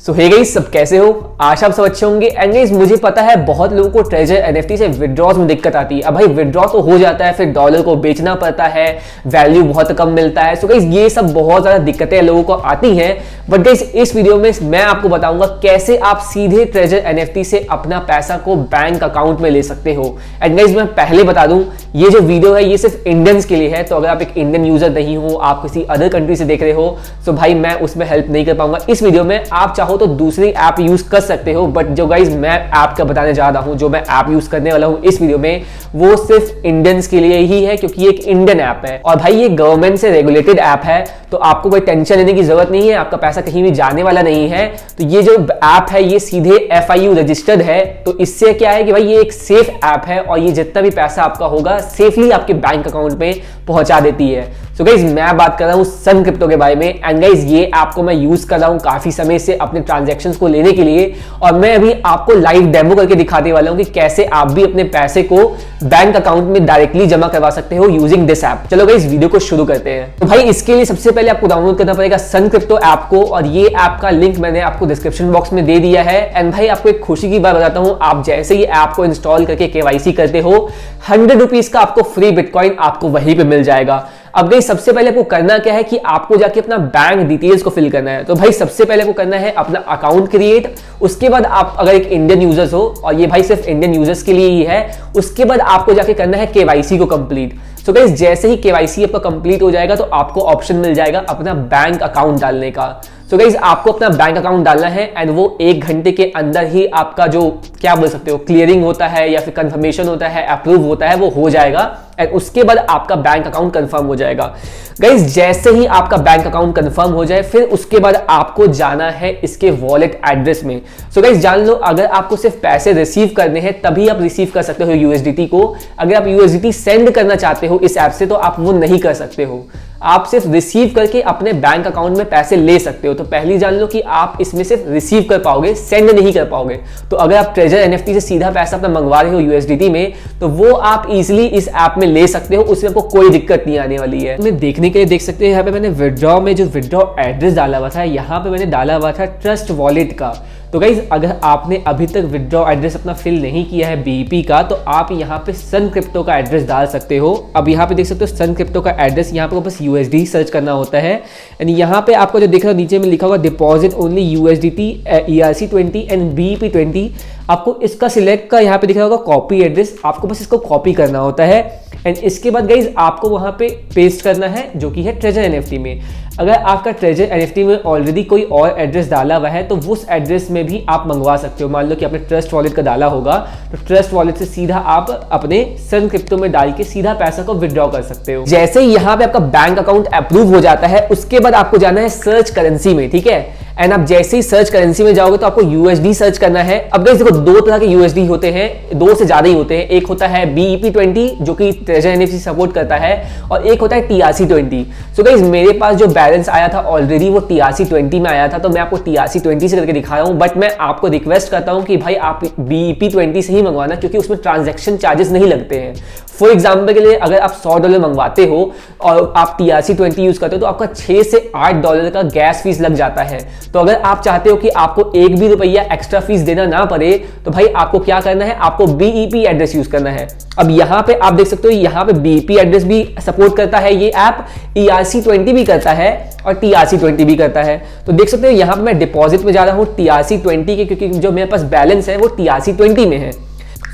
सो hey guys, सब कैसे हो? आशा आप सब अच्छे होंगे। एंड गाइस, मुझे पता है बहुत लोगों को ट्रेजर एनएफटी से विड्रॉज में दिक्कत आती है। अब भाई विड्रॉ तो हो जाता है, फिर डॉलर को बेचना पड़ता है, वैल्यू बहुत कम मिलता है। सो गाइस, ये सब बहुत ज्यादा दिक्कतें लोगों को आती हैं। बट गाइस, इस वीडियो में मैं आपको बताऊंगा कैसे आप सीधे ट्रेजर एनएफटी से अपना पैसा को बैंक अकाउंट में ले सकते हो। एंड गाइस, मैं पहले बता दूं, ये जो वीडियो है ये सिर्फ इंडियंस के लिए है। तो अगर आप एक इंडियन यूजर नहीं हो, आप किसी अदर कंट्री से देख रहे हो, तो भाई मैं उसमें हेल्प नहीं कर पाऊंगा इस वीडियो में। आप चाहो तो दूसरी ऐप यूज कर सकते हो, बट जो गाइस मैं ऐप का बताने जा रहा हूं, जो मैं ऐप यूज करने वाला हूं इस वीडियो में, वो सिर्फ इंडियंस के लिए ही है, क्योंकि ये एक इंडियन ऐप है और भाई ये गवर्नमेंट से रेगुलेटेड ऐप है। तो आपको कोई टेंशन लेने की जरूरत नहीं है, आपका पैसा कहीं भी जाने वाला नहीं है। तो ये जो ऐप है ये सीधे FIU रजिस्टर्ड है। तो इससे क्या है कि भाई ये एक सेफ ऐप है और ये जितना भी पैसा आपका होगा सेफली आपके बैंक अकाउंट में पहुंचा देती है। तो गाइज, मैं बात कर रहा हूं सन क्रिप्टो के बारे में। एंड गाइज, ये ऐप को मैं यूज कर रहा हूं काफी समय से अपने ट्रांजैक्शंस को लेने के लिए, और मैं अभी आपको लाइव डेमो करके दिखाने वाला हूं कि कैसे आप भी अपने पैसे को बैंक अकाउंट में डायरेक्टली जमा करवा सकते हो यूजिंग दिस ऐप। चलो गाइज, वीडियो को शुरू करते हैं। तो भाई इसके लिए सबसे पहले आपको डाउनलोड करना पड़ेगा सन क्रिप्टो ऐप को, और ये ऐप का लिंक मैंने आपको डिस्क्रिप्शन बॉक्स में दे दिया है। एंड भाई आपको एक खुशी की बात बताता हूं, आप जैसे ही ऐप को इंस्टॉल करके KYC करते हो, 100 रुपीज का आपको फ्री बिटकॉइन आपको वहीं पे मिल जाएगा। अब भाई सबसे पहले आपको करना क्या है कि आपको जाके अपना बैंक डिटेल्स को फिल करना है। तो भाई सबसे पहले आपको करना है अपना अकाउंट क्रिएट। उसके बाद आप अगर एक इंडियन यूजर्स हो, और ये भाई सिर्फ इंडियन यूजर्स के लिए ही है, उसके बाद आपको जाके करना है KYC को कंप्लीट। सो गाइस, जैसे ही KYC आपका कंप्लीट हो जाएगा तो आपको ऑप्शन मिल जाएगा अपना बैंक अकाउंट डालने का। सो गाइस, आपको अपना बैंक अकाउंट डालना है एंड वो 1 घंटे के अंदर ही आपका जो क्या बोल सकते हो क्लियरिंग होता है या फिर कंफर्मेशन होता है, अप्रूव होता है, वो हो जाएगा। एंड उसके बाद आपका बैंक अकाउंट कंफर्म हो जाएगा। गाइस, जैसे ही आपका बैंक अकाउंट कंफर्म हो जाए, फिर उसके बाद आपको जाना है इसके वॉलेट एड्रेस में। सो गाइस, जान लो, अगर आपको सिर्फ पैसे रिसीव करने हैं तभी आप रिसीव कर सकते हो USDT को। अगर आप USDT सेंड करना चाहते हो इस ऐप से तो आप वो नहीं कर सकते हो। आप सिर्फ रिसीव करके अपने बैंक अकाउंट में पैसे ले सकते हो। तो पहली जान लो कि आप इसमें सिर्फ रिसीव कर पाओगे, सेंड नहीं कर पाओगे। तो अगर आप ट्रेजर एनएफटी से सीधा पैसा अपना मंगवा रहे हो USDT में, तो वो आप इजीली इस ऐप में ले सकते हो, उसमें आपको कोई दिक्कत नहीं आने वाली है। मैं देखने के लिए देख सकते हो, यहाँ पे मैंने विड्रॉ में जो विड्रॉ एड्रेस डाला हुआ था, यहाँ पे मैंने डाला हुआ था ट्रस्ट वॉलेट का। तो गाइज, अगर आपने अभी तक विड्रॉ एड्रेस अपना फिल नहीं किया है BEP का, तो आप यहाँ पे सन क्रिप्टो का एड्रेस डाल सकते हो। अब यहाँ पे देख सकते हो सन क्रिप्टो का एड्रेस, यहाँ पे बस USD सर्च करना होता है। एंड यहाँ पे आपको जो दिख रहा है नीचे में लिखा होगा deposit only USDT ERC20 and BEP20, आपको इसका सिलेक्ट का यहाँ पे दिख रहा होगा कॉपी एड्रेस, आपको बस इसको कॉपी करना होता है। एंड इसके बाद गाइज आपको वहाँ पे पेस्ट करना है, जो कि है ट्रेजर एनएफटी में। अगर आपका ट्रेजर एनएफटी में ऑलरेडी कोई और एड्रेस डाला हुआ है तो उस एड्रेस में भी आप मंगवा सकते हो। मान लो कि आपने ट्रस्ट वॉलेट का डाला होगा, तो ट्रस्ट वॉलेट से सीधा आप अपने सन क्रिप्टो में डाल के सीधा पैसा को विड्रॉ कर सकते हो। जैसे ही यहाँ पे आपका बैंक अकाउंट अप्रूव हो जाता है, उसके बाद आपको जाना है सर्च करेंसी में, ठीक है। एंड आप जैसे ही सर्च करेंसी में जाओगे तो आपको USD सर्च करना है। अब गाइस देखो, 2 तरह के USD होते हैं, 2 से ज्यादा ही होते हैं। एक होता है BEP20 जो कि ट्रेजर एनएफटी सपोर्ट करता है, और एक होता है TRC20। सो गाइस, मेरे पास जो बैलेंस आया था ऑलरेडी वो TRC20 में आया था, तो मैं आपको TRC20 से करके दिखा रहा हूं। बट मैं आपको रिक्वेस्ट करता हूं कि भाई आप BEP20 से ही मंगवाना, क्योंकि उसमें ट्रांजैक्शन चार्जेस नहीं लगते हैं। फॉर एग्जाम्पल के लिए, अगर आप $100 मंगवाते हो और आप TRC20 यूज करते हो, तो आपका $6 से $8 का गैस फीस लग जाता है। तो अगर आप चाहते हो कि आपको 1 भी रुपया एक्स्ट्रा फीस देना ना पड़े, तो भाई आपको क्या करना है, आपको BEP एड्रेस यूज करना है। अब यहाँ पे आप देख सकते हो, यहाँ पे BEP एड्रेस भी सपोर्ट करता है ये ऐप, ERC20 भी करता है और TRC20 भी करता है। तो देख सकते हो यहाँ पे मैं डिपॉजिट में जा रहा हूँ TRC20 के, क्योंकि जो मेरे पास बैलेंस है वो TRC20 में है।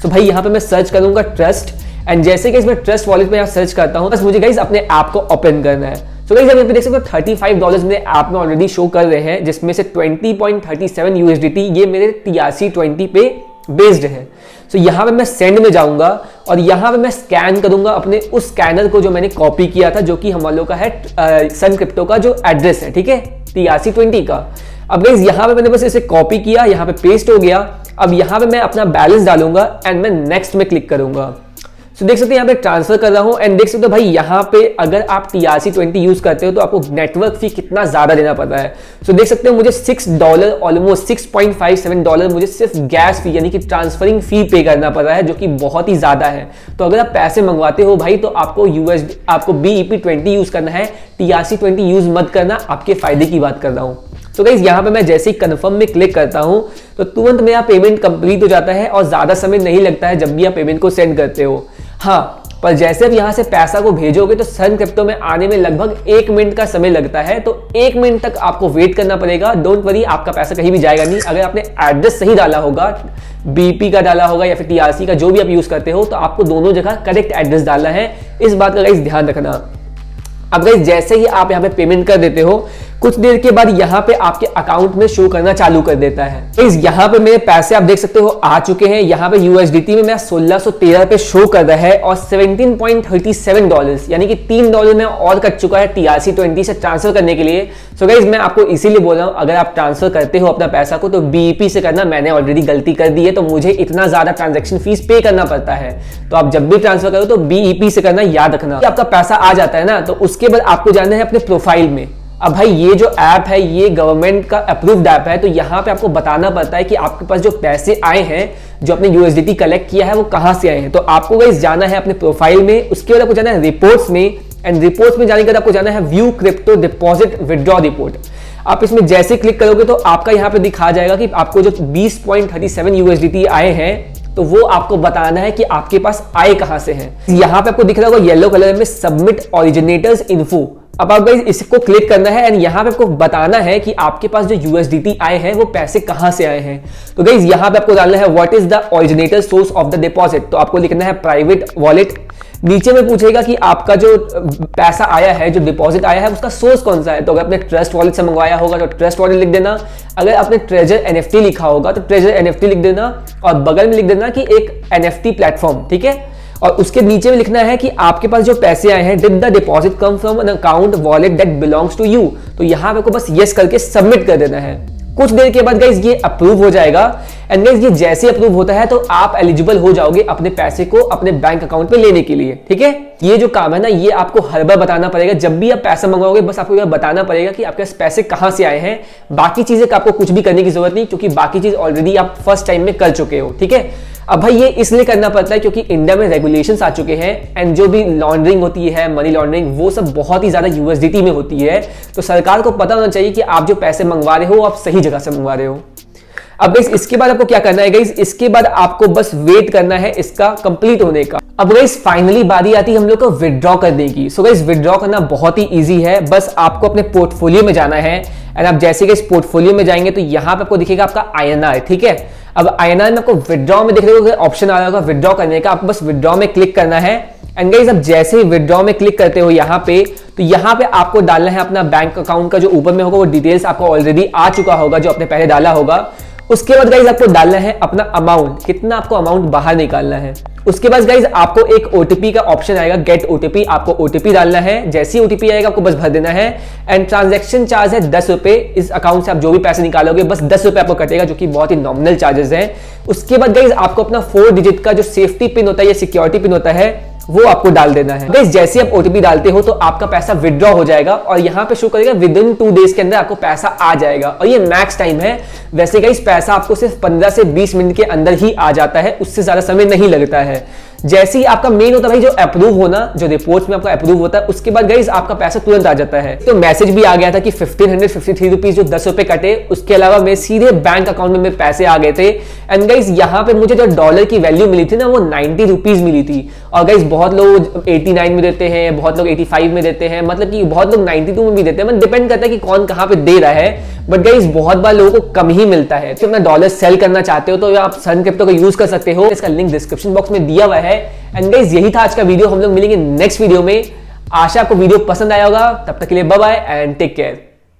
तो भाई यहाँ पे मैं सर्च करूंगा ट्रस्ट, एंड जैसे कि इसमें ट्रस्ट वॉलेट में सर्च करता हूँ, बस मुझे गाइस अपने ऐप को ओपन करना है। तो गाइस आप यहाँ पे देख सकते हो $35 मेरे ऐप में ऑलरेडी शो कर रहे हैं, जिसमें से 20.37 USDT ये मेरे TRC20 पे बेस्ड है। तो यहाँ पे मैं सेंड में जाऊंगा और यहाँ पे मैं स्कैन करूंगा अपने उस स्कैनर को जो मैंने कॉपी किया था, जो कि हम लोग का है सन क्रिप्टो का जो एड्रेस है, ठीक है, TRC20 का। अब गाइस यहाँ पे मैंने बस इसे कॉपी किया, यहाँ पे पेस्ट हो गया। अब यहाँ पे मैं अपना बैलेंस डालूंगा एंड मैं नेक्स्ट में क्लिक करूंगा। सो देख सकते हैं यहाँ पे ट्रांसफर कर रहा हूँ, एंड देख सकते हो भाई यहाँ पे अगर आप TRC20 यूज करते हो तो आपको नेटवर्क फी कितना ज्यादा देना पड़ता है। सो देख सकते हो मुझे $6 ऑलमोस्ट $6.57 मुझे सिर्फ गैस फी यानी कि ट्रांसफरिंग फी पे करना पड़ रहा है, जो कि बहुत ही ज्यादा है। तो अगर आप पैसे मंगवाते हो भाई तो आपको BEP20 यूज करना है, TRC20 यूज मत करना, आपके फायदे की बात कर रहा हूँ। तो गाइस यहाँ पे मैं जैसे ही कंफर्म में क्लिक करता हूँ तो तुरंत मेरा पेमेंट कंप्लीट हो जाता है और ज्यादा समय नहीं लगता है जब भी आप पेमेंट को सेंड करते हो। हाँ, पर जैसे आप यहाँ से पैसा को भेजोगे तो सन क्रिप्टो में आने में लगभग 1 मिनट का समय लगता है, तो 1 मिनट तक आपको वेट करना पड़ेगा। डोंट वरी, आपका पैसा कहीं भी जाएगा नहीं। अगर आपने एड्रेस सही डाला होगा, बीपी का डाला होगा या फिर टीआरसी का, जो भी आप यूज करते हो, तो आपको दोनों जगह करेक्ट एड्रेस डालना है। इस बात का गाइस ध्यान रखना। अब गाइस जैसे ही आप यहाँ पे पेमेंट कर देते हो, कुछ देर के बाद यहाँ पे आपके अकाउंट में शो करना चालू कर देता है। गाइस यहाँ पे मेरे पैसे आप देख सकते हो आ चुके हैं। यहाँ पे यूएसडीटी में मेरा 1613 पे शो कर रहा है और $17.37 यानी कि $3 में और कट चुका है टीआरसी 20 से ट्रांसफर करने के लिए। सो गाइस मैं आपको इसीलिए बोल रहा हूँ, अगर आप ट्रांसफर करते हो अपना पैसा को तो बीईपी से करना। मैंने ऑलरेडी गलती कर दी है तो मुझे इतना ज्यादा ट्रांजेक्शन फीस पे करना पड़ता है। तो आप जब भी ट्रांसफर करो तो बीईपी से करना, याद रखना। आपका पैसा आ जाता है ना, तो उसके बाद आपको जाना है अपने प्रोफाइल में। अब भाई ये जो ऐप है ये गवर्नमेंट का अप्रूव्ड ऐप है, तो यहाँ पे आपको बताना पड़ता है कि आपके पास जो पैसे आए हैं, जो आपने यूएसडीटी कलेक्ट किया है, वो कहाँ से आए हैं। तो आपको गाइस जाना है अपने प्रोफाइल में, उसके बाद आपको जाना है रिपोर्ट्स में, एंड रिपोर्ट्स में जाने के बाद आपको जाना है view crypto deposit withdraw report. आप इसमें जैसे क्लिक करोगे तो आपका यहाँ पे दिखा जाएगा कि आपको जो 20.37 यूएसडीटी आए हैं, तो वो आपको बताना है कि आपके पास आए कहां से हैं। यहाँ पे आपको दिख रहा होगा येलो कलर में सबमिट ओरिजिनेटर्स इन्फो। अब आप गाइस इसको क्लिक करना है एंड यहाँ पे आपको बताना है कि आपके पास जो यूएसडीटी आए हैं वो पैसे कहां से आए हैं। तो गाइस यहाँ पे आपको डालना है what is the originator source of the deposit. तो आपको लिखना है प्राइवेट वॉलेट। नीचे में पूछेगा कि आपका जो पैसा आया है, जो डिपॉजिट आया है, उसका सोर्स कौन सा है। तो अगर आपने ट्रस्ट वॉलेट से मंगवाया होगा तो ट्रस्ट वॉलेट लिख देना। अगर आपने ट्रेजर एनएफटी लिखा होगा तो ट्रेजर एनएफटी लिख देना और बगल में लिख देना कि एक एनएफटी प्लेटफॉर्म, ठीक है। और उसके नीचे में लिखना है कि आपके पास जो पैसे आए हैं, did the deposit come from an account wallet that belongs to you. तो यहाँ पे आपको बस यस करके सबमिट कर देना है। कुछ देर के बाद गाइस ये अप्रूव हो जाएगा एंड गाइस ये जैसे अप्रूव होता है तो आप एलिजिबल हो जाओगे अपने पैसे को अपने बैंक अकाउंट पे लेने के लिए, ठीक है। ये जो काम है ना, ये आपको हर बार बताना पड़ेगा। जब भी आप पैसा मंगवाओगे बस आपको यह बताना पड़ेगा कि आपके पास पैसे कहां से आए हैं। बाकी चीजें का आपको कुछ भी करने की जरूरत नहीं, क्योंकि बाकी चीज ऑलरेडी आप फर्स्ट टाइम में कर चुके हो, ठीक है। अब भाई ये इसलिए करना पड़ता है क्योंकि इंडिया में रेगुलेशंस आ चुके हैं एंड जो भी लॉन्ड्रिंग होती है, मनी लॉन्ड्रिंग, वो सब बहुत ही ज्यादा यूएसडीटी में होती है। तो सरकार को पता होना चाहिए कि आप जो पैसे मंगवा रहे हो आप सही जगह से मंगवा रहे हो। अब गाइस इसके बाद आपको क्या करना है गाइस, इसके बाद आपको बस वेट करना है इसका कंप्लीट होने का। अब गाइस फाइनली बारी आती है हम लोग को विड्रॉ करने की। सो गाइस विड्रॉ करना बहुत ही इजी है। बस आपको अपने पोर्टफोलियो में जाना है एंड आप जैसे गाइस पोर्टफोलियो में जाएंगे तो यहाँ पे आपको दिखेगा आपका आईएनआर, ठीक है। अब आईएनआर में आपको विड्रॉ में देखने को ऑप्शन आ रहा होगा विड्रॉ करने का, आपको बस विड्रॉ में क्लिक करना है। एंड गाइस अब जैसे ही विड्रॉ में क्लिक करते हो यहाँ पे, तो यहाँ पे आपको डालना है अपना बैंक अकाउंट का जो ऊपर में होगा वो डिटेल्स आपको ऑलरेडी आ चुका होगा, जो आपने पहले डाला होगा। उसके बाद गाइज आपको डालना है अपना अमाउंट, कितना आपको अमाउंट बाहर निकालना है। उसके बाद गाइज आपको एक ओटीपी का ऑप्शन आएगा, गेट ओटीपी। आपको ओटीपी डालना है, जैसे ही ओटीपी आएगा आपको बस भर देना है। एंड ट्रांजैक्शन चार्ज है 10 रुपए। इस अकाउंट से आप जो भी पैसे निकालोगे बस 10 रुपए आपको कटेगा, जो कि बहुत ही नॉमिनल चार्जेस है। उसके बाद गाइज आपको अपना 4 डिजिट का जो सेफ्टी पिन होता है या सिक्योरिटी पिन होता है वो आपको डाल देना है। गाइस जैसे आप ओटीपी डालते हो तो आपका पैसा विड्रॉ हो जाएगा और यहाँ पे शो करेगा विद इन 2 डेज के अंदर आपको पैसा आ जाएगा। और ये मैक्स टाइम है। वैसे गाइस पैसा आपको सिर्फ 15 से 20 मिनट के अंदर ही आ जाता है, उससे ज्यादा समय नहीं लगता है। जैसे ही आपका मेन होता है भाई जो अप्रूव होना, जो रिपोर्ट्स में आपका अप्रूव होता है, उसके बाद गाइस आपका पैसा तुरंत आ जाता है। तो मैसेज भी आ गया था कि 1553 रुपीज जो 10 रुपए कटे, उसके अलावा मेरे सीधे बैंक अकाउंट में पैसे आ गए थे। एंड गाइस यहाँ पे मुझे जो डॉलर की वैल्यू मिली थी ना वो 90 रुपीज मिली थी। और गाइस बहुत लोग 89 में देते हैं, बहुत लोग 85 में देते हैं, मतलब कि बहुत लोग 92 में भी देते हैं। मतलब डिपेंड करता है कि कौन कहाँ पे दे रहा है। बट गाइस बहुत बार लोगों को कम ही मिलता है। तो अपना डॉलर सेल करना चाहते हो तो आप सन क्रिप्टो का यूज कर सकते हो। इसका लिंक डिस्क्रिप्शन बॉक्स में दिया हुआ है। एंड गाइस यही था आज का वीडियो। हम लोग मिलेंगे नेक्स्ट वीडियो में। आशा आपको वीडियो पसंद आया होगा। तब तक के लिए bye bye and take care.